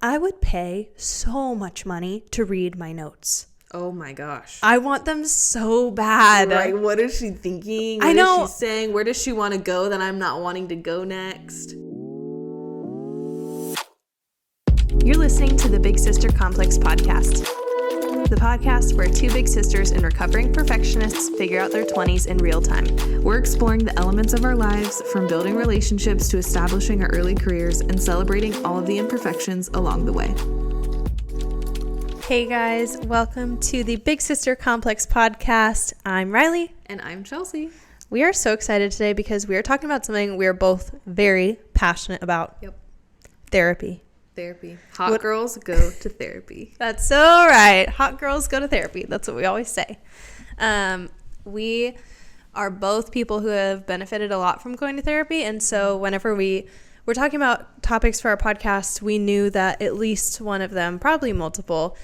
I would pay so much money to read my notes. Oh my gosh. I want them so bad. Right. What is she thinking? I know. What is she saying? Where does she want to go that I'm not wanting to go next? You're listening to the Big Sister Complex podcast. The podcast where two big sisters and recovering perfectionists figure out their 20s in real time. We're exploring the elements of our lives, from building relationships to establishing our early careers, and celebrating all of the imperfections along the way. Hey guys, welcome to the Big Sister Complex podcast. I'm Rilee. And I'm Chelsea. We are so excited today because we are talking about something we are both very passionate about. Yep. Therapy. Hot girls go to therapy. That's so right. Hot girls go to therapy. That's what we always say. We are both people who have benefited a lot from going to therapy. And so whenever we were talking about topics for our podcast, we knew that at least one of them, probably multiple,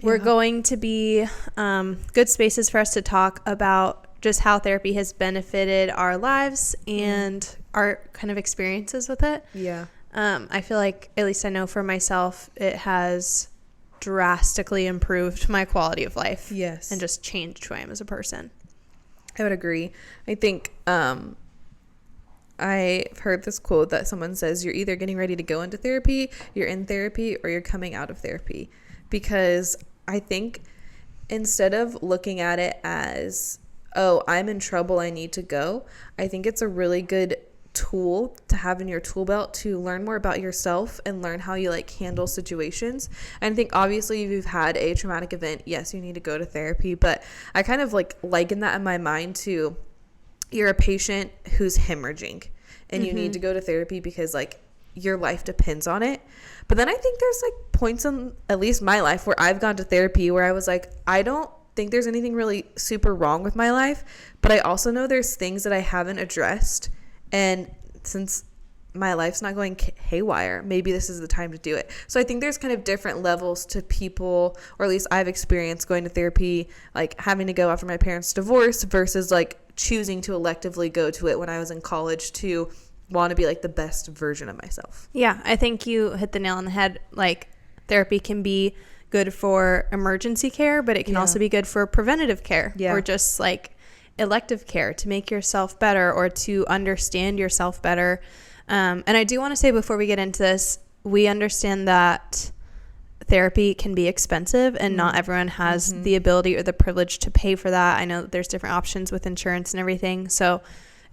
were going to be good spaces for us to talk about just how therapy has benefited our lives and our kind of experiences with it. Yeah. I feel like, at least I know for myself, it has drastically improved my quality of life. Yes. And just changed who I am as a person. I would agree. I think I've heard this quote that someone says, you're either getting ready to go into therapy, you're in therapy, or you're coming out of therapy. Because I think instead of looking at it as, oh, I'm in trouble, I need to go, I think it's a really good tool to have in your tool belt to learn more about yourself and learn how you handle situations. And I think obviously if you've had a traumatic event, yes, you need to go to therapy, but I kind of liken that in my mind to, you're a patient who's hemorrhaging and you need to go to therapy because your life depends on it. But then I think there's points in at least my life where I've gone to therapy where I was I don't think there's anything really super wrong with my life, but I also know there's things that I haven't addressed. And since my life's not going haywire, maybe this is the time to do it. So I think there's kind of different levels to people, or at least I've experienced going to therapy, having to go after my parents' divorce versus choosing to electively go to it when I was in college to want to be the best version of myself. Yeah, I think you hit the nail on the head. Therapy can be good for emergency care, but it can also be good for preventative care or just elective care to make yourself better or to understand yourself better. And I do want to say before we get into this, we understand that therapy can be expensive and not everyone has the ability or the privilege to pay for that. I know that there's different options with insurance and everything. So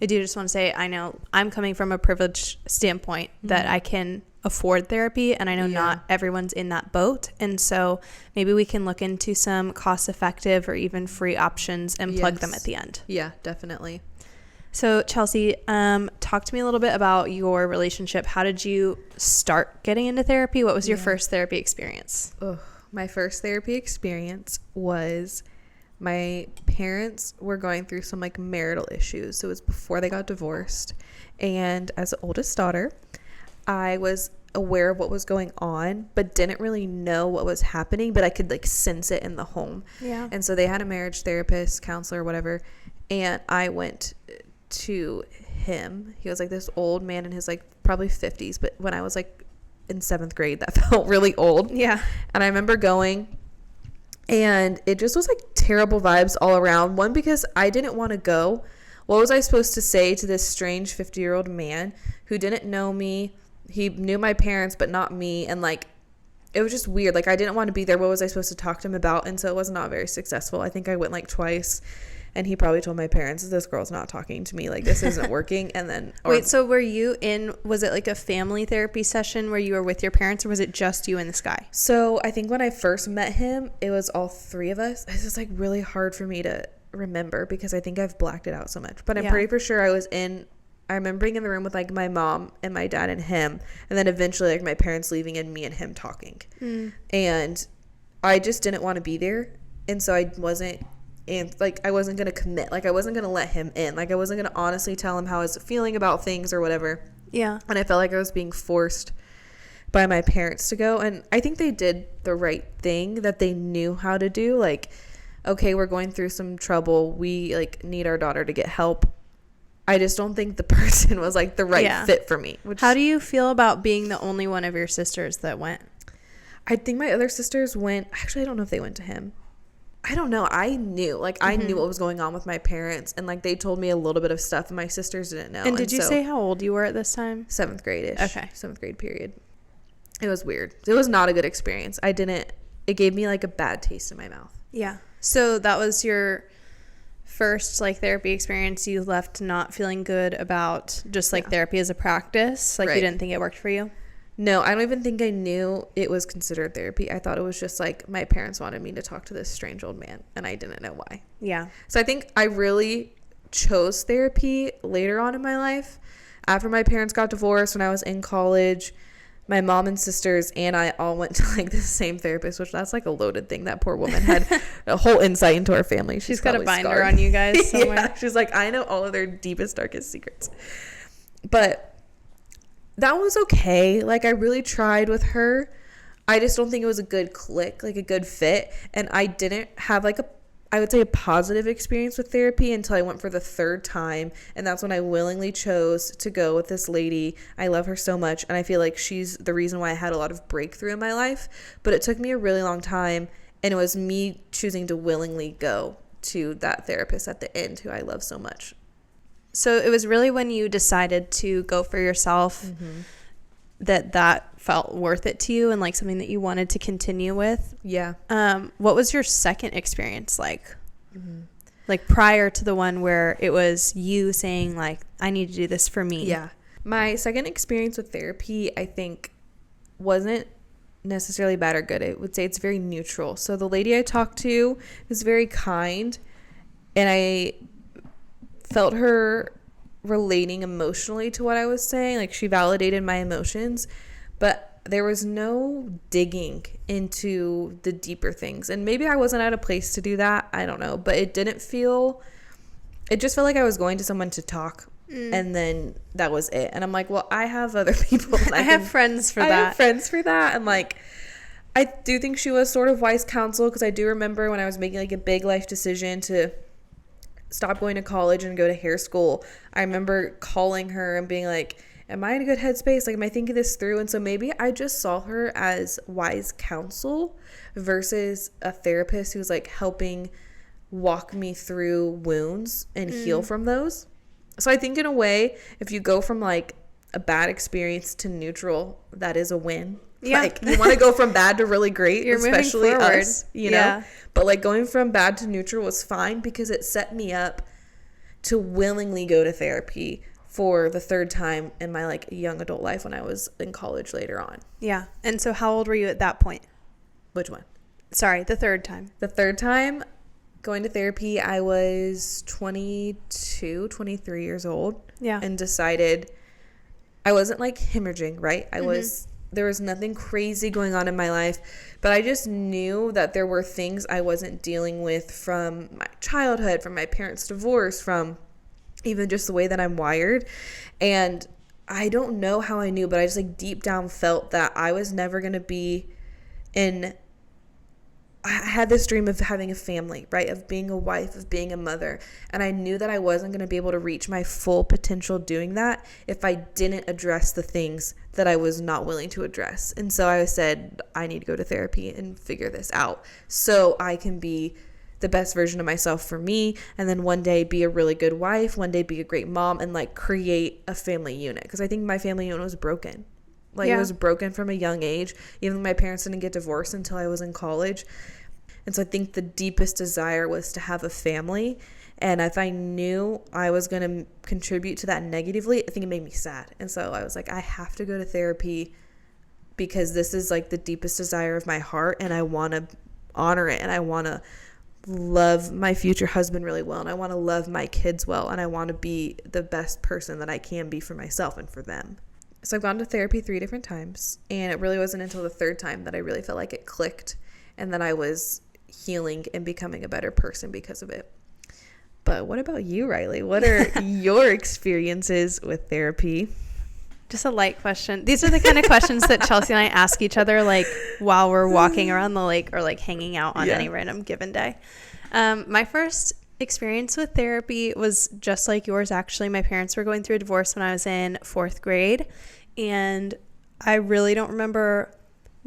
I do just want to say, I know I'm coming from a privileged standpoint that I can afford therapy, and I know not everyone's in that boat. And so maybe we can look into some cost-effective or even free options and plug them at the end. Yeah, definitely. So Chelsea, talk to me a little bit about your relationship. How did you start getting into therapy? What was your first therapy experience? My first therapy experience was my parents were going through some marital issues. So it was before they got divorced. And as the oldest daughter, I was aware of what was going on, but didn't really know what was happening, but I could sense it in the home. Yeah. And so they had a marriage therapist, counselor, whatever. And I went to him. He was this old man in his probably 50s, but when I was in 7th grade, that felt really old. Yeah. And I remember going, and it just was terrible vibes all around. One, because I didn't want to go. What was I supposed to say to this strange 50-year-old man who didn't know me? He knew my parents, but not me. And it was just weird. I didn't want to be there. What was I supposed to talk to him about? And so it was not very successful. I think I went twice. And he probably told my parents, this girl's not talking to me. This isn't working. And then... Wait, so were you was it a family therapy session where you were with your parents, or was it just you and this guy? So I think when I first met him, it was all three of us. It's just really hard for me to remember because I think I've blacked it out so much. But I'm pretty for sure I remember being in the room with my mom and my dad and him. And then eventually my parents leaving and me and him talking. And I just didn't want to be there. And so I wasn't... And I wasn't going to commit. I wasn't going to let him in. I wasn't going to honestly tell him how I was feeling about things or whatever. Yeah. And I felt like I was being forced by my parents to go. And I think they did the right thing that they knew how to do. Okay, we're going through some trouble. We need our daughter to get help. I just don't think the person was the right fit for me. How do you feel about being the only one of your sisters that went? I think my other sisters went. Actually, I don't know if they went to him. I don't know. I knew. Like, I knew what was going on with my parents. And, like, they told me a little bit of stuff. And my sisters didn't know. And did you say how old you were at this time? 7th grade-ish. Okay. 7th grade period. It was weird. It was not a good experience. It gave me, like, a bad taste in my mouth. Yeah. So that was your first, like, therapy experience. You left not feeling good about just, like, therapy as a practice. Like, you didn't think it worked for you? No, I don't even think I knew it was considered therapy. I thought it was just like my parents wanted me to talk to this strange old man, and I didn't know why. Yeah. So I think I really chose therapy later on in my life. After my parents got divorced, when I was in college, my mom and sisters and I all went to like the same therapist, which that's like a loaded thing. That poor woman had a whole insight into our family. She's got a binder scarred on you guys somewhere. Yeah, she's like, I know all of their deepest, darkest secrets. But that was okay. Like, I really tried with her. I just don't think it was a good click, like a good fit. And I didn't have like I would say a positive experience with therapy until I went for the 3rd time. And that's when I willingly chose to go with this lady. I love her so much. And I feel like she's the reason why I had a lot of breakthrough in my life. But it took me a really long time. And it was me choosing to willingly go to that therapist at the end, who I love so much. So it was really when you decided to go for yourself that felt worth it to you and like something that you wanted to continue with. Yeah. What was your second experience like? Like prior to the one where it was you saying like, I need to do this for me. Yeah. My second experience with therapy, I think, wasn't necessarily bad or good. I would say it's very neutral. So the lady I talked to was very kind, and I felt her relating emotionally to what I was saying. Like, she validated my emotions, but there was no digging into the deeper things. And maybe I wasn't at a place to do that. I don't know. But it just felt like I was going to someone to talk. And then that was it. And I'm like, well, I have other people. I have friends for that. I have friends for that. And like, I do think she was sort of wise counsel, because I do remember when I was making like a big life decision to stop going to college and go to hair school, I remember calling her and being like, am I in a good headspace? Like, am I thinking this through? And so maybe I just saw her as wise counsel versus a therapist who's like helping walk me through wounds and heal from those. So I think in a way, if you go from like a bad experience to neutral, that is a win. Yeah. Like, you want to go from bad to really great, especially us, you know? Yeah. But like going from bad to neutral was fine, because it set me up to willingly go to therapy for the 3rd time in my like young adult life when I was in college later on. Yeah. And so how old were you at that point? Which one? Sorry, the 3rd time. The 3rd time going to therapy, I was 22, 23 years old. Yeah. And decided I wasn't like hemorrhaging, right? There was nothing crazy going on in my life, but I just knew that there were things I wasn't dealing with from my childhood, from my parents' divorce, from even just the way that I'm wired. And I don't know how I knew, but I just like deep down felt that I was never going to be I had this dream of having a family, right? Of being a wife, of being a mother. And I knew that I wasn't going to be able to reach my full potential doing that if I didn't address the things that I was not willing to address. And so I said, I need to go to therapy and figure this out so I can be the best version of myself for me, and then one day be a really good wife, one day be a great mom, and like create a family unit. Because I think my family unit was broken. Like, it was broken from a young age. Even my parents didn't get divorced until I was in college. And so I think the deepest desire was to have a family. And if I knew I was going to contribute to that negatively, I think it made me sad. And so I was like, I have to go to therapy, because this is like the deepest desire of my heart, and I want to honor it, and I want to love my future husband really well, and I want to love my kids well, and I want to be the best person that I can be for myself and for them. So I've gone to therapy 3 different times, and it really wasn't until the 3rd time that I really felt like it clicked and that I was healing and becoming a better person because of it. But what about you, Rilee? What are your experiences with therapy? Just a light question. These are the kind of questions that Chelsea and I ask each other, like while we're walking around the lake or like hanging out on any random given day. My first experience with therapy was just like yours, actually. My parents were going through a divorce when I was in 4th grade, and I really don't remember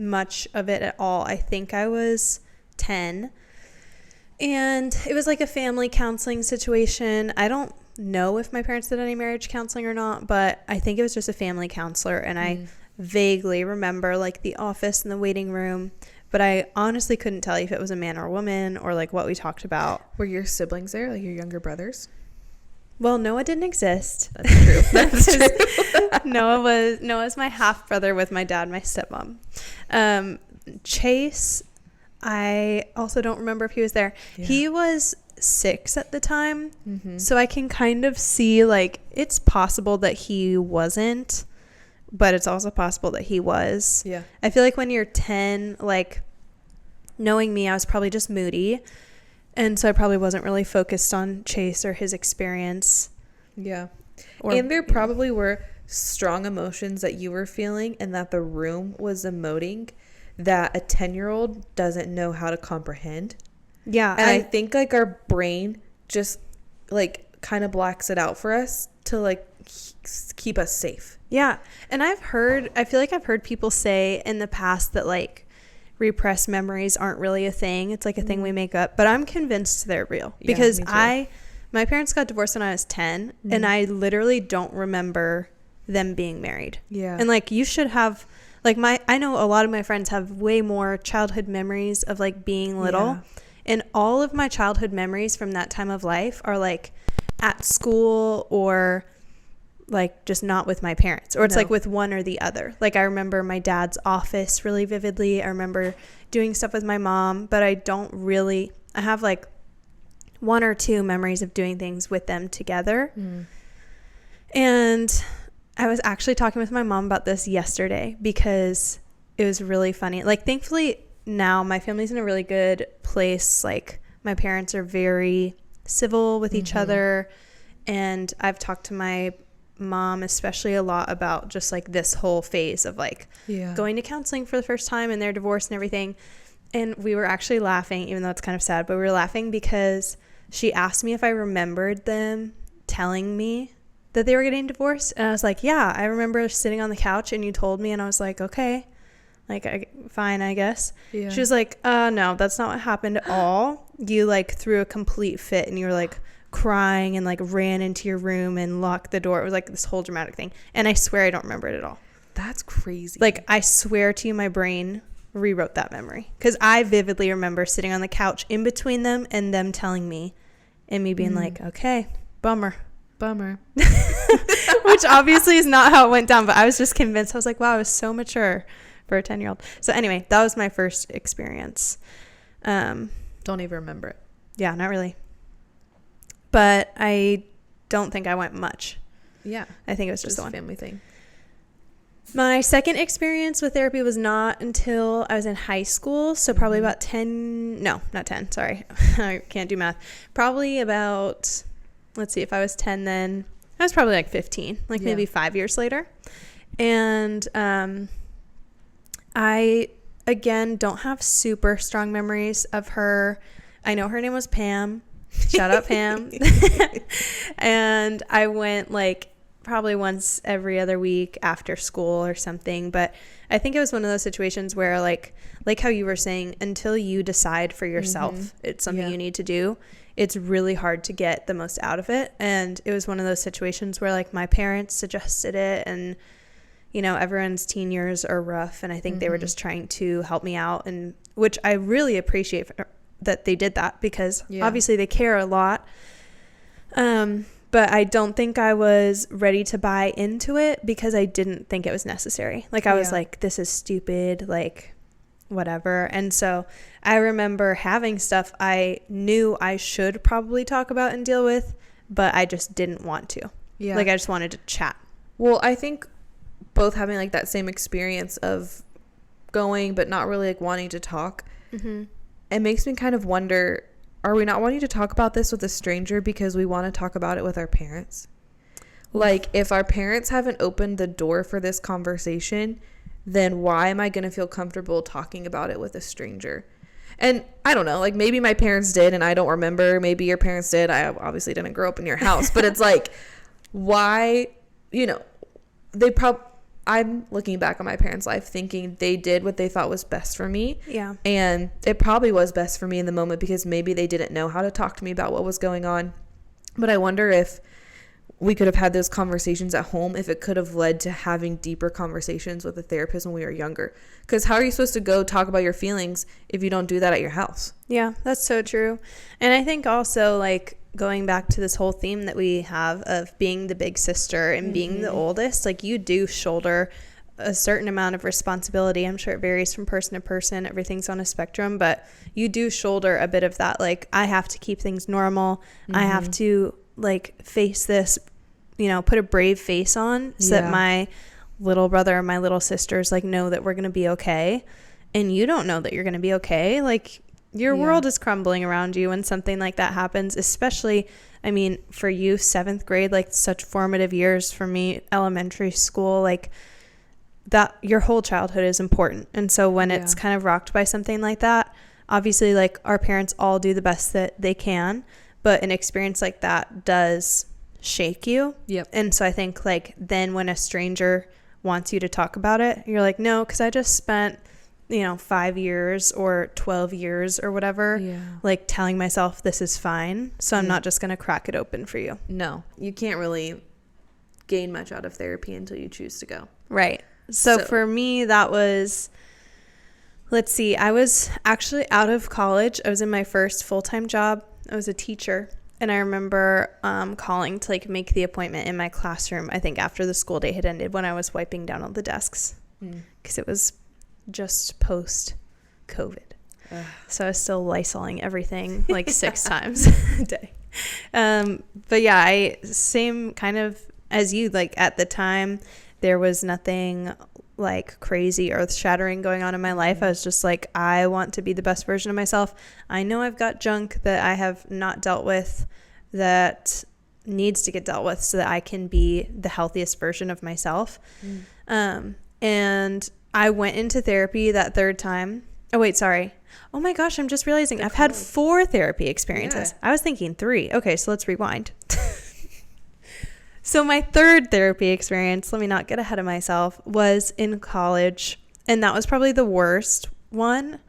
much of it at all. I think I was 10, and it was like a family counseling situation. I don't know if my parents did any marriage counseling or not, but I think it was just a family counselor, and I vaguely remember like the office and the waiting room, but I honestly couldn't tell you if it was a man or a woman or like what we talked about. Were your siblings there, like your younger brothers? Well, Noah didn't exist. That's true. That's true. Noah's my half brother with my dad, my stepmom. Chase, I also don't remember if he was there. Yeah. He was 6 at the time, so I can kind of see like it's possible that he wasn't, but it's also possible that he was. Yeah. I feel like when you're 10, like knowing me, I was probably just moody. And so I probably wasn't really focused on Chase or his experience. Yeah. And there probably were strong emotions that you were feeling and that the room was emoting that a 10-year-old doesn't know how to comprehend. Yeah. And I think like our brain just like kind of blacks it out for us to like keep us safe. Yeah. And I feel like I've heard people say in the past that like repressed memories aren't really a thing. It's like a thing we make up, but I'm convinced they're real because my parents got divorced when I was 10 and I literally don't remember them being married. Yeah. And like you should have like I know a lot of my friends have way more childhood memories of like being little, and all of my childhood memories from that time of life are like at school or like just not with my parents, or it's like with one or the other. Like I remember my dad's office really vividly. I remember doing stuff with my mom, but I have like 1 or 2 memories of doing things with them together. And I was actually talking with my mom about this yesterday because it was really funny. Like thankfully now my family's in a really good place. Like my parents are very civil with each other, and I've talked to my mom especially a lot about just like this whole phase of like going to counseling for the first time and their divorce and everything. And we were actually laughing, even though it's kind of sad, but we were laughing because she asked me if I remembered them telling me that they were getting divorced, and I was like, yeah, I remember sitting on the couch and you told me, and I was like, okay, like fine, I guess. She was like, no, that's not what happened at all. You like threw a complete fit and you were like crying and like ran into your room and locked the door. It was like this whole dramatic thing, and I swear I don't remember it at all. That's crazy. Like I swear to you, my brain rewrote that memory because I vividly remember sitting on the couch in between them and them telling me, and me being like, okay, bummer. Which obviously is not how it went down, but I was just convinced. I was like, wow, I was so mature for a 10-year-old. So anyway, that was my first experience. Don't even remember it. Yeah, not really. But I don't think I went much. Yeah. I think it was just the one. Family thing. My second experience with therapy was not until I was in high school. So probably about 10. No, not 10. Sorry. I can't do math. Probably about, let's see, if I was 10 then, I was probably like 15, like maybe 5 years later. And I, again, don't have super strong memories of her. I know her name was Pam. Shout out Pam. And I went like probably once every other week after school or something. But I think it was one of those situations where like how you were saying, until you decide for yourself it's something you need to do, it's really hard to get the most out of it. And it was one of those situations where like my parents suggested it, and you know, everyone's teen years are rough, and I think they were just trying to help me out, and which I really appreciate that they did that, because obviously they care a lot. But I don't think I was ready to buy into it because I didn't think it was necessary. Like I was like, this is stupid, like whatever. And so I remember having stuff I knew I should probably talk about and deal with, but I just didn't want to. Yeah. Like I just wanted to chat. Well, I think both having like that same experience of going but not really like wanting to talk, it makes me kind of wonder, are we not wanting to talk about this with a stranger because we want to talk about it with our parents? Like if our parents haven't opened the door for this conversation, then why am I going to feel comfortable talking about it with a stranger? And I don't know, like maybe my parents did and I don't remember. Maybe your parents did. I obviously didn't grow up in your house, but it's like, why, you know, I'm looking back on my parents' life thinking they did what they thought was best for me. Yeah. And it probably was best for me in the moment because maybe they didn't know how to talk to me about what was going on. But I wonder if we could have had those conversations at home, if it could have led to having deeper conversations with a therapist when we were younger. Because how are you supposed to go talk about your feelings if you don't do that at your house? Yeah, that's so true. And I think also, like, going back to this whole theme that we have of being the big sister and being the oldest, like, you do shoulder a certain amount of responsibility. I'm sure it varies from person to person. Everything's on a spectrum, but you do shoulder a bit of that. Like, I have to keep things normal. I have to, like, face this, you know, put a brave face on so that my little brother and my little sisters, like, know that we're going to be okay. And you don't know that you're going to be okay. Like, your world is crumbling around you when something like that happens, especially, I mean, for you, 7th grade, like, such formative years. For me, elementary school, like, that your whole childhood is important. And so when it's kind of rocked by something like that, obviously, like, our parents all do the best that they can, but an experience like that does shake you. Yep. And so I think, like, then when a stranger wants you to talk about it, you're like, no, because I just spent, you know, 5 years or 12 years or whatever, like, telling myself this is fine. So I'm not just going to crack it open for you. No, you can't really gain much out of therapy until you choose to go. Right. So for me, that was, let's see, I was actually out of college. I was in my first full-time job. I was a teacher. And I remember calling to, like, make the appointment in my classroom, I think after the school day had ended, when I was wiping down all the desks. Because it was just post-COVID. So I was still Lysoling everything, like, 6 times a day. But yeah, I same kind of as you, like, at the time, there was nothing, like, crazy earth-shattering going on in my life. I was just like, I want to be the best version of myself. I know I've got junk that I have not dealt with that needs to get dealt with so that I can be the healthiest version of myself. And I went into therapy that 3rd time. Oh, wait, sorry. Oh my gosh, I'm just realizing I've had 4 therapy experiences. I was thinking 3. Okay, so let's rewind. So my 3rd therapy experience, let me not get ahead of myself, was in college. And that was probably the worst one.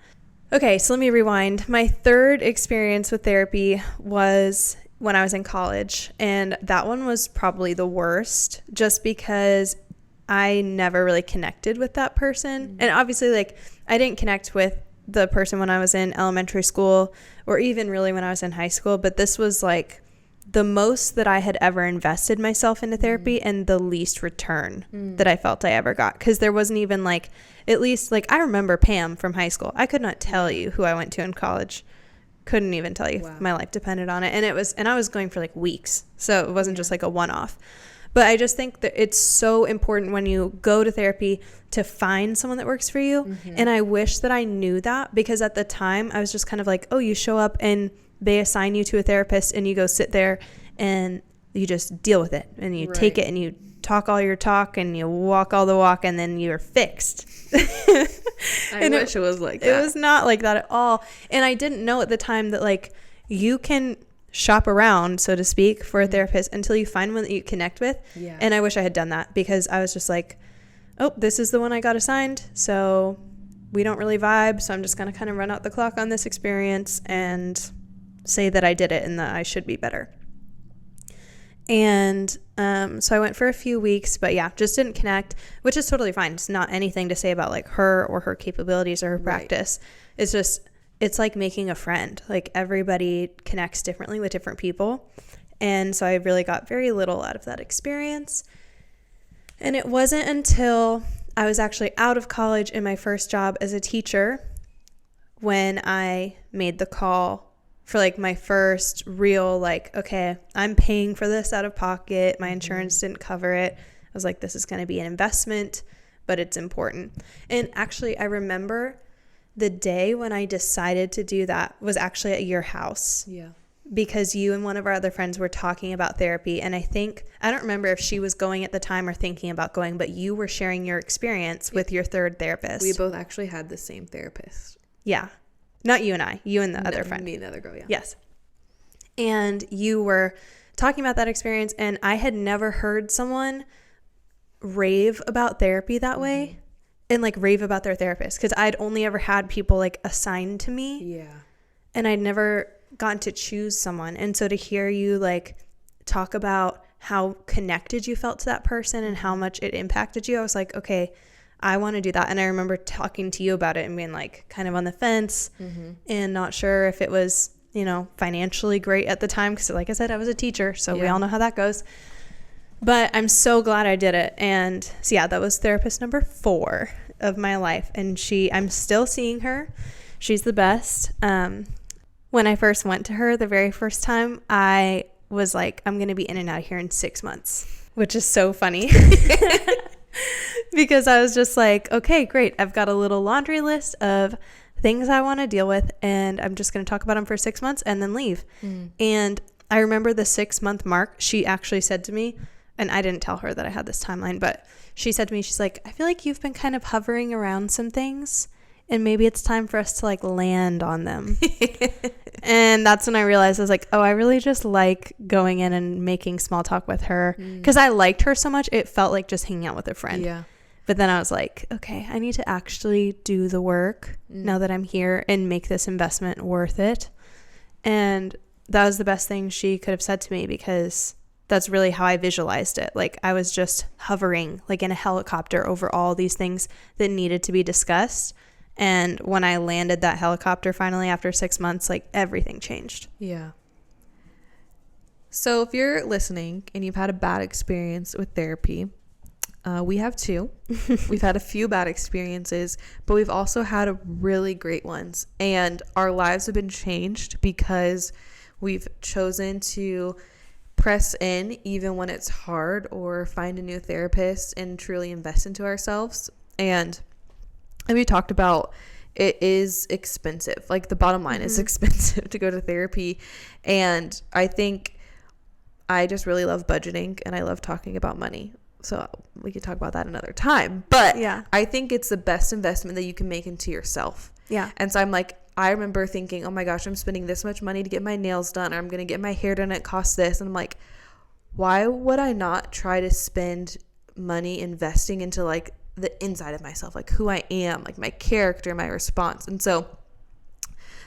Okay, so let me rewind. My 3rd experience with therapy was when I was in college. And that one was probably the worst just because I never really connected with that person. And obviously, like, I didn't connect with the person when I was in elementary school or even really when I was in high school. But this was, like, the most that I had ever invested myself into therapy and the least return that I felt I ever got. Because there wasn't even, like, at least, like, I remember Pam from high school. I could not tell you who I went to in college. Couldn't even tell you if my life depended on it. And I was going for, like, weeks. So it wasn't just, like, a one-off. But I just think that it's so important when you go to therapy to find someone that works for you. And I wish that I knew that, because at the time I was just kind of like, oh, you show up and they assign you to a therapist and you go sit there and you just deal with it and you take it and you talk all your talk and you walk all the walk and then you're fixed. I wish it was like that. It was not like that at all. And I didn't know at the time that, like, you can shop around, so to speak, for a therapist until you find one that you connect with. And I wish I had done that, because I was just like, oh, this is the one I got assigned, so we don't really vibe, so I'm just going to kind of run out the clock on this experience and say that I did it and that I should be better. And so I went for a few weeks, but yeah, just didn't connect, which is totally fine. It's not anything to say about, like, her or her capabilities or her practice. It's just, it's like making a friend. Like, everybody connects differently with different people. And so I really got very little out of that experience. And it wasn't until I was actually out of college in my first job as a teacher when I made the call for, like, my first real, like, okay, I'm paying for this out of pocket. My insurance didn't cover it. I was like, this is going to be an investment, but it's important. And actually, I remember the day when I decided to do that was actually at your house. Because you and one of our other friends were talking about therapy. And I don't remember if she was going at the time or thinking about going, but you were sharing your experience with your 3rd therapist. We both actually had the same therapist. Yeah. Not you and I. You and the other friend. Me and the other girl, yeah. Yes. And you were talking about that experience, and I had never heard someone rave about therapy that way and like rave about their therapist, because I'd only ever had people like assigned to me. Yeah. And I'd never gotten to choose someone. And so to hear you like talk about how connected you felt to that person and how much it impacted you, I was like, okay, I want to do that. And I remember talking to you about it and being like kind of on the fence and not sure if it was, you know, financially great at the time, because like I said, I was a teacher, so we all know how that goes. But I'm so glad I did it. And so yeah, that was therapist number 4 of my life. And I'm still seeing her. She's the best. When I first went to her the very first time, I was like, I'm going to be in and out of here in 6 months, which is so funny. Because I was just like, okay, great. I've got a little laundry list of things I want to deal with, and I'm just going to talk about them for 6 months and then leave. And I remember the 6-month mark, she actually said to me, and I didn't tell her that I had this timeline, but she said to me, she's like, I feel like you've been kind of hovering around some things, and maybe it's time for us to like land on them. And that's when I realized, I was like, oh, I really just like going in and making small talk with her, because I liked her so much. It felt like just hanging out with a friend. Yeah. But then I was like, okay, I need to actually do the work now that I'm here and make this investment worth it. And that was the best thing she could have said to me, because that's really how I visualized it. Like I was just hovering like in a helicopter over all these things that needed to be discussed. And when I landed that helicopter finally after 6 months, like everything changed. Yeah. So if you're listening and you've had a bad experience with therapy, we have too. We've had a few bad experiences, but we've also had really great ones. And our lives have been changed because we've chosen to press in even when it's hard, or find a new therapist and truly invest into ourselves. And we talked about, it is expensive. Like the bottom line is expensive to go to therapy. And I think I just really love budgeting, and I love talking about money. So we could talk about that another time. But yeah, I think it's the best investment that you can make into yourself. Yeah. And so I'm like, I remember thinking, oh my gosh, I'm spending this much money to get my nails done, or I'm going to get my hair done. It costs this. And I'm like, why would I not try to spend money investing into like the inside of myself, like who I am, like my character, my response? And so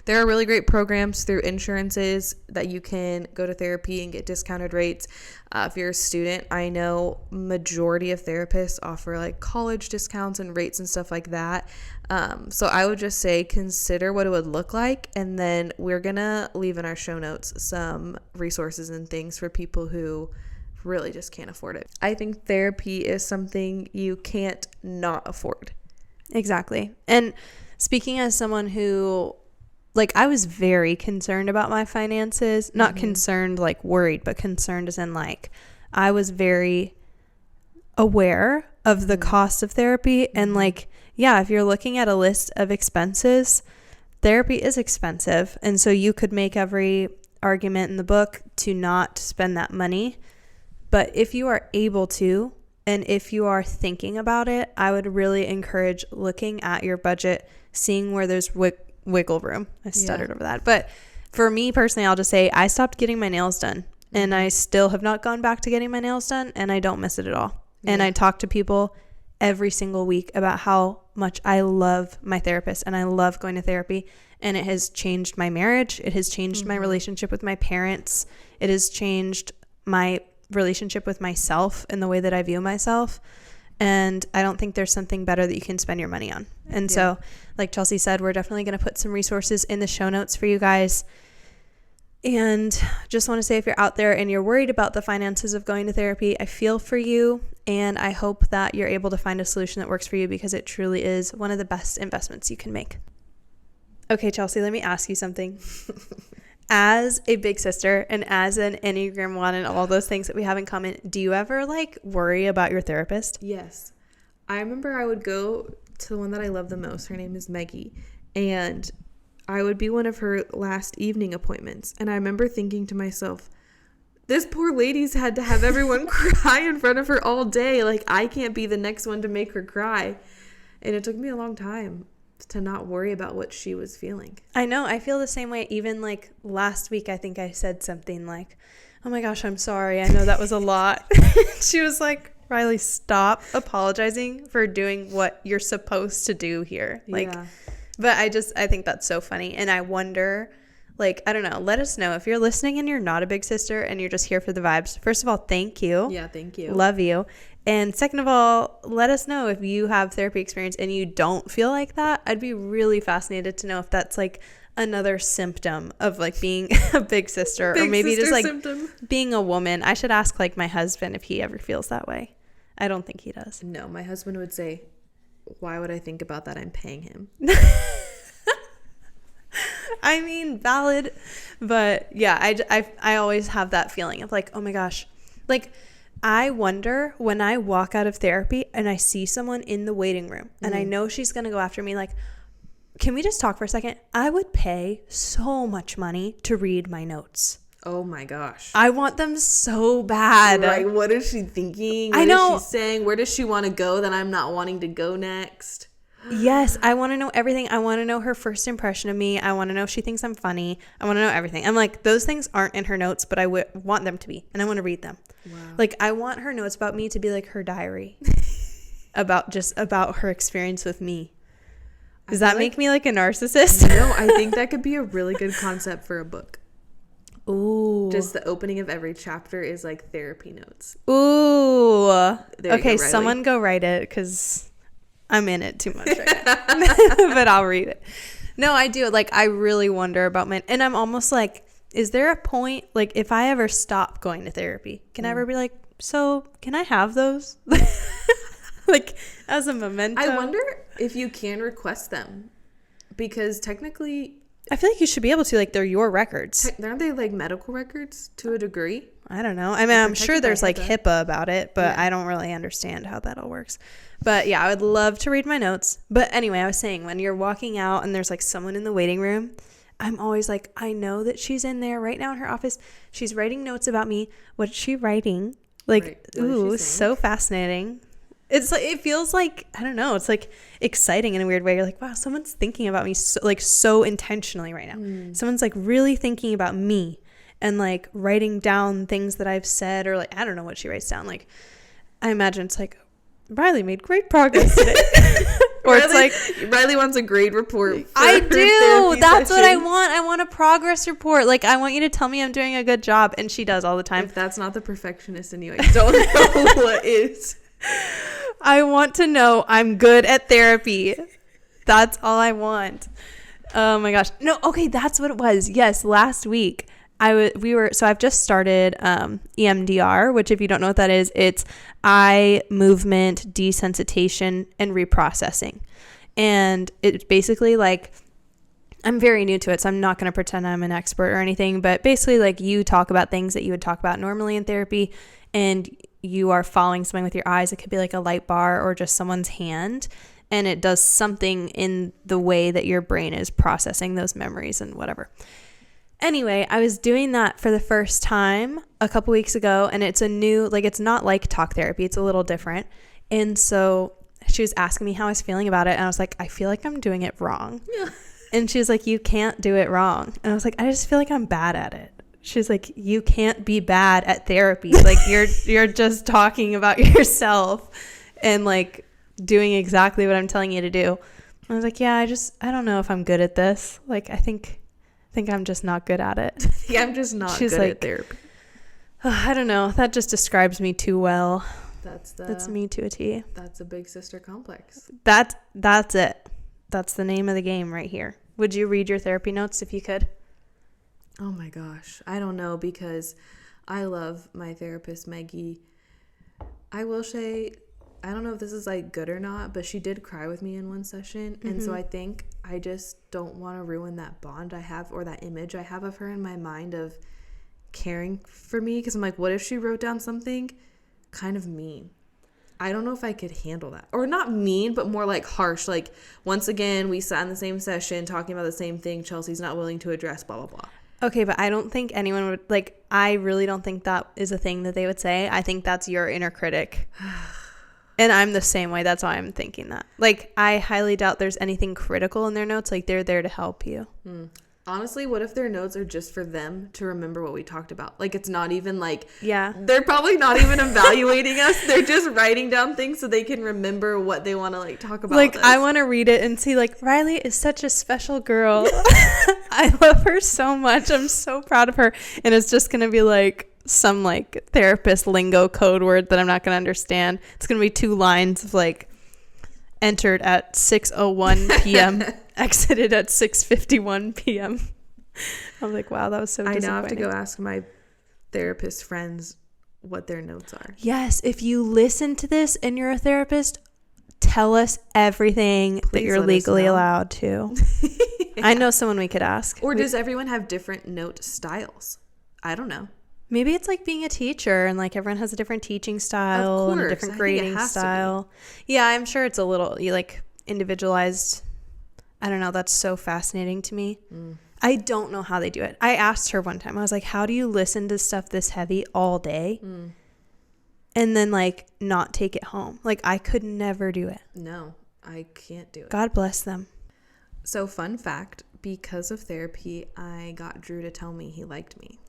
there are really great programs through insurances that you can go to therapy and get discounted rates. If you're a student, I know majority of therapists offer like college discounts and rates and stuff like that. So I would just say consider what it would look like. And then we're going to leave in our show notes some resources and things for people who really just can't afford it. I think therapy is something you can't not afford. Exactly. And speaking as someone who, like, I was very concerned about my finances, not concerned like worried, but concerned as in like I was very aware of the cost of therapy. And like, yeah, if you're looking at a list of expenses, therapy is expensive. And so you could make every argument in the book to not spend that money. But if you are able to, and if you are thinking about it, I would really encourage looking at your budget, seeing where there's wiggle room. I stuttered over that. But for me personally, I'll just say I stopped getting my nails done, and I still have not gone back to getting my nails done, and I don't miss it at all. Yeah. And I talk to people every single week about how much I love my therapist and I love going to therapy, and it has changed my marriage. It has changed my relationship with my parents. It has changed my relationship with myself and the way that I view myself. And I don't think there's something better that you can spend your money on. And so, like Chelsea said, we're definitely going to put some resources in the show notes for you guys. And just want to say, if you're out there and you're worried about the finances of going to therapy, I feel for you. And I hope that you're able to find a solution that works for you, because it truly is one of the best investments you can make. Okay, Chelsea, let me ask you something. As a big sister and as an Enneagram 1 and all those things that we have in common, do you ever like worry about your therapist? Yes. I remember I would go to the one that I love the most. Her name is Maggie. And I would be one of her last evening appointments. And I remember thinking to myself, this poor lady's had to have everyone cry in front of her all day. Like, I can't be the next one to make her cry. And it took me a long time to not worry about what she was feeling. I know. I feel the same way. Even like last week, I think I said something like, oh my gosh, I'm sorry. I know that was a lot. She was like, Rilee, stop apologizing for doing what you're supposed to do here. Like, yeah. But I think that's so funny. And I wonder, like, I don't know, let us know if you're listening and you're not a big sister and you're just here for the vibes. First of all, thank you. Yeah, thank you. Love you. And second of all, let us know if you have therapy experience and you don't feel like that. I'd be really fascinated to know if that's like another symptom of like being a big sister, or maybe just like symptom. Being a woman. I should ask like my husband if he ever feels that way. I don't think he does. No, my husband would say, why would I think about that? I'm paying him. I mean, valid. But yeah, I always have that feeling of like, oh my gosh. Like, I wonder when I walk out of therapy and I see someone in the waiting room and I know she's going to go after me, like, can we just talk for a second? I would pay so much money to read my notes. Oh my gosh. I want them so bad. Right. What is she thinking? What is she saying? Where does she want to go that I'm not wanting to go next? Yes. I want to know everything. I want to know her first impression of me. I want to know if she thinks I'm funny. I want to know everything. I'm like, those things aren't in her notes, but I want them to be. And I want to read them. Wow. Like, I want her notes about me to be like her diary. about her experience with me. Does that make me like a narcissist? No, I think that could be a really good concept for a book. Ooh. Just the opening of every chapter is like therapy notes. Ooh. Okay, someone go write it because I'm in it too much right now. But I'll read it. No, I do. Like, I really wonder about and I'm almost like, is there a point, like, if I ever stop going to therapy, can I ever be like, so can I have those? Like, as a memento? I wonder if you can request them, because technically I feel like you should be able to. Like, they're your records. Aren't they like medical records to a degree? I don't know. I mean, I'm sure there's like HIPAA about it, but I don't really understand how that all works. But yeah, I would love to read my notes. But anyway, I was saying, when you're walking out and there's like someone in the waiting room, I'm always like, I know that she's in there right now in her office. She's writing notes about me. What's she writing? Like, ooh, so fascinating. It's like, it feels like, I don't know, it's like exciting in a weird way. You're like, wow, someone's thinking about me so intentionally right now. Someone's like really thinking about me and like writing down things that I've said, or like, I don't know what she writes down. Like, I imagine it's like, Rilee made great progress today. Or it's like, Rilee wants a grade report. I do. That's what I want. I want a progress report. Like, I want you to tell me I'm doing a good job. And she does all the time. If that's not the perfectionist in you, I don't know what is. I want to know I'm good at therapy. That's all I want. Oh my gosh. No, okay, that's what it was. Yes, last week so I've just started EMDR, which, if you don't know what that is, it's eye movement desensitization and reprocessing. And it's basically like, I'm very new to it, so I'm not going to pretend I'm an expert or anything, but basically like you talk about things that you would talk about normally in therapy, and you are following something with your eyes. It could be like a light bar or just someone's hand, and it does something in the way that your brain is processing those memories and whatever. Anyway, I was doing that for the first time a couple weeks ago, and it's a new, like, it's not like talk therapy. It's a little different. And so she was asking me how I was feeling about it, and I was like, I feel like I'm doing it wrong. Yeah. And she was like, you can't do it wrong. And I was like, I just feel like I'm bad at it. She's like, you can't be bad at therapy. Like, you're just talking about yourself and like doing exactly what I'm telling you to do. I was like, yeah, I don't know if I'm good at this. Like, I think I'm just not good at it. Yeah, I'm just not good at therapy. I don't know. That just describes me too well. That's me to a T. That's a big sister complex. That's it. That's the name of the game right here. Would you read your therapy notes if you could? Oh my gosh. I don't know, because I love my therapist, Maggie. I will say, I don't know if this is like good or not, but she did cry with me in one session. Mm-hmm. And so I think I just don't want to ruin that bond I have, or that image I have of her in my mind of caring for me. Because I'm like, what if she wrote down something kind of mean? I don't know if I could handle that. Or not mean, but more like harsh. Like, once again, we sat in the same session talking about the same thing. Chelsea's not willing to address, blah, blah, blah. Okay, but I don't think anyone would, like, I really don't think that is a thing that they would say. I think that's your inner critic. And I'm the same way. That's why I'm thinking that. Like, I highly doubt there's anything critical in their notes. Like, they're there to help you. Honestly, what if their notes are just for them to remember what we talked about? Like, it's not even like, yeah, they're probably not even evaluating us. They're just writing down things so they can remember what they want to like talk about. Like, I want to read it and see like, Rilee is such a special girl. I love her so much. I'm so proud of her. And it's just going to be like some like therapist lingo code word that I'm not going to understand. It's going to be 2 lines of like, entered at 6:01 p.m. exited at 6:51 p.m. I'm like, wow, that was so disappointing. I now have to go ask my therapist friends what their notes are. Yes, if you listen to this and you're a therapist, tell us everything that you're legally allowed to. Yeah. I know someone we could ask. Or does everyone have different note styles? I don't know. Maybe it's like being a teacher and like everyone has a different teaching style and a different grading style. Yeah, I'm sure it's a little like individualized. I don't know. That's so fascinating to me. I don't know how they do it. I asked her one time. I was like, how do you listen to stuff this heavy all day and then like not take it home? Like, I could never do it. No, I can't do it. God bless them. So fun fact, because of therapy, I got Drew to tell me he liked me.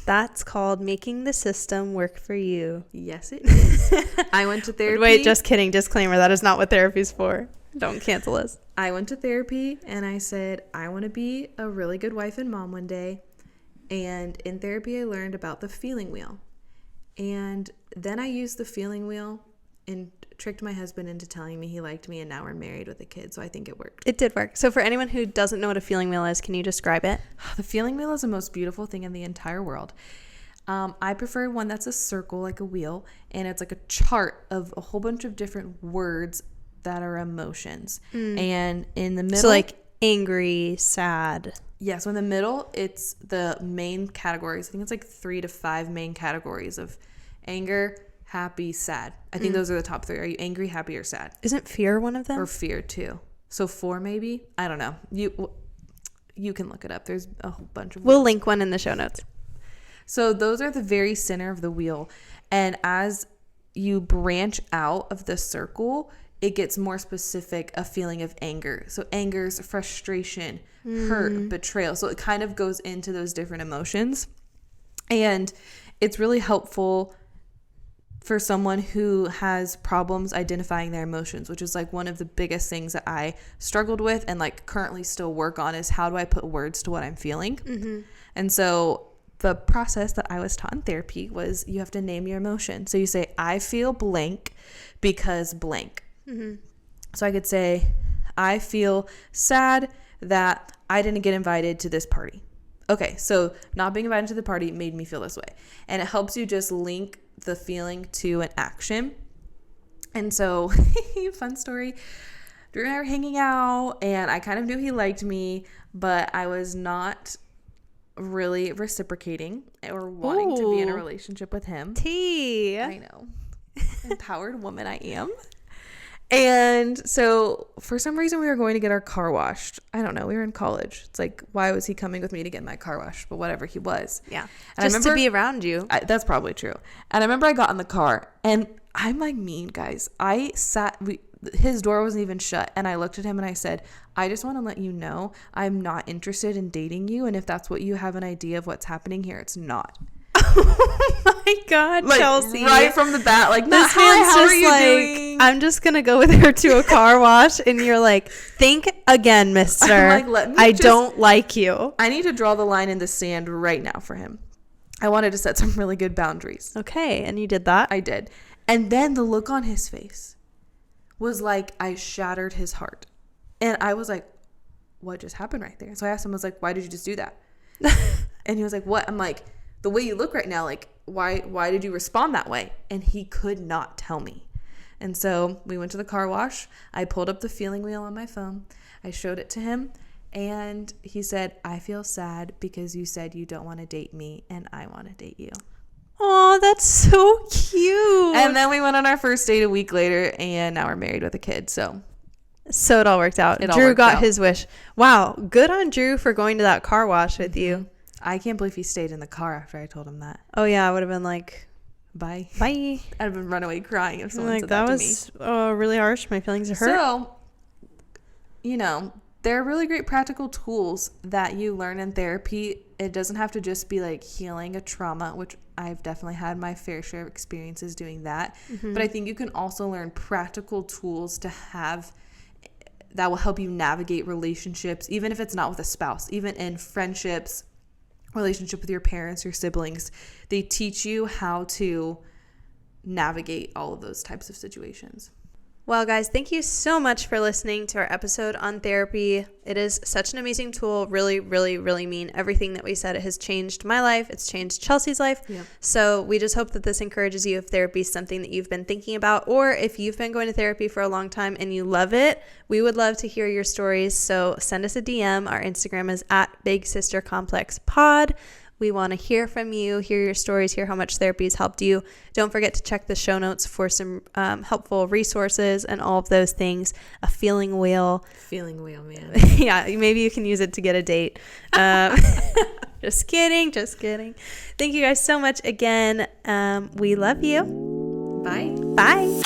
That's called making the system work for you. Yes, it is. I went to therapy. Wait, just kidding. Disclaimer. That is not what therapy's for. Don't cancel us. I went to therapy and I said, I want to be a really good wife and mom one day. And in therapy, I learned about the feeling wheel. And then I used the feeling wheel and tricked my husband into telling me he liked me, and now we're married with a kid. So I think it worked. It did work. So for anyone who doesn't know what a feeling wheel is, can you describe it? The feeling wheel is the most beautiful thing in the entire world. I prefer one that's a circle, like a wheel, and it's like a chart of a whole bunch of different words that are emotions. And in the middle, so like angry, sad. Yeah, so in the middle, it's the main categories. I think it's like 3 to 5 main categories of anger, happy, sad. I think those are the top 3. Are you angry, happy, or sad? Isn't fear one of them? Or fear too. So 4 maybe? I don't know. You can look it up. There's a whole bunch of We'll link one in the show notes. So those are the very center of the wheel. And as you branch out of the circle, it gets more specific, a feeling of anger. So anger's frustration, hurt, betrayal. So it kind of goes into those different emotions. And it's really helpful for someone who has problems identifying their emotions, which is like one of the biggest things that I struggled with and like currently still work on, is how do I put words to what I'm feeling? And so the process that I was taught in therapy was you have to name your emotion. So you say, I feel blank because blank. So I could say, I feel sad that I didn't get invited to this party. Okay, so not being invited to the party made me feel this way. And it helps you just link the feeling to an action. And so, fun story, Drew and I were hanging out and I kind of knew he liked me, but I was not really reciprocating or wanting to be in a relationship with him. Tea. I know. Empowered woman I am. And so for some reason we were going to get our car washed. I don't know. We were in college. It's like, why was he coming with me to get my car washed? But whatever, he was. Yeah. And just to be around you. That's probably true. And I remember I got in the car and I'm like mean, guys. His door wasn't even shut. And I looked at him and I said, I just want to let you know I'm not interested in dating you. And if that's what you have an idea of what's happening here, it's not. Oh my God, like, Chelsea. Right from the bat, like, this man's how are you doing? I'm just going to go with her to a car wash. And you're like, think again, mister. I don't like you. I need to draw the line in the sand right now for him. I wanted to set some really good boundaries. Okay. And you did that? I did. And then the look on his face was like I shattered his heart. And I was like, what just happened right there? So I asked him, I was like, why did you just do that? And he was like, what? I'm like, the way you look right now, like, why did you respond that way? And he could not tell me. And so we went to the car wash. I pulled up the feeling wheel on my phone. I showed it to him. And he said, I feel sad because you said you don't want to date me and I want to date you. Oh, that's so cute. And then we went on our first date a week later and now we're married with a kid. So it all worked out. Drew got his wish. Wow. Good on Drew for going to that car wash with you. I can't believe he stayed in the car after I told him that. Oh, yeah. I would have been like, bye. I'd have been run away crying if someone said that to me. That was really harsh. My feelings are hurt. So, there are really great practical tools that you learn in therapy. It doesn't have to just be like healing a trauma, which I've definitely had my fair share of experiences doing that. But I think you can also learn practical tools to have that will help you navigate relationships, even if it's not with a spouse, even in friendships, relationship with your parents, your siblings. They teach you how to navigate all of those types of situations. Well, guys, thank you so much for listening to our episode on therapy. It is such an amazing tool. Really, really, really mean everything that we said. It has changed my life. It's changed Chelsea's life. Yeah. So we just hope that this encourages you if therapy is something that you've been thinking about, or if you've been going to therapy for a long time and you love it. We would love to hear your stories. So send us a DM. Our Instagram is @BigSisterComplexPod. We want to hear from you, hear your stories, hear how much therapy has helped you. Don't forget to check the show notes for some helpful resources and all of those things. A feeling wheel. Feeling wheel, man. Yeah, maybe you can use it to get a date. Just kidding. Thank you guys so much again. We love you. Bye. Bye.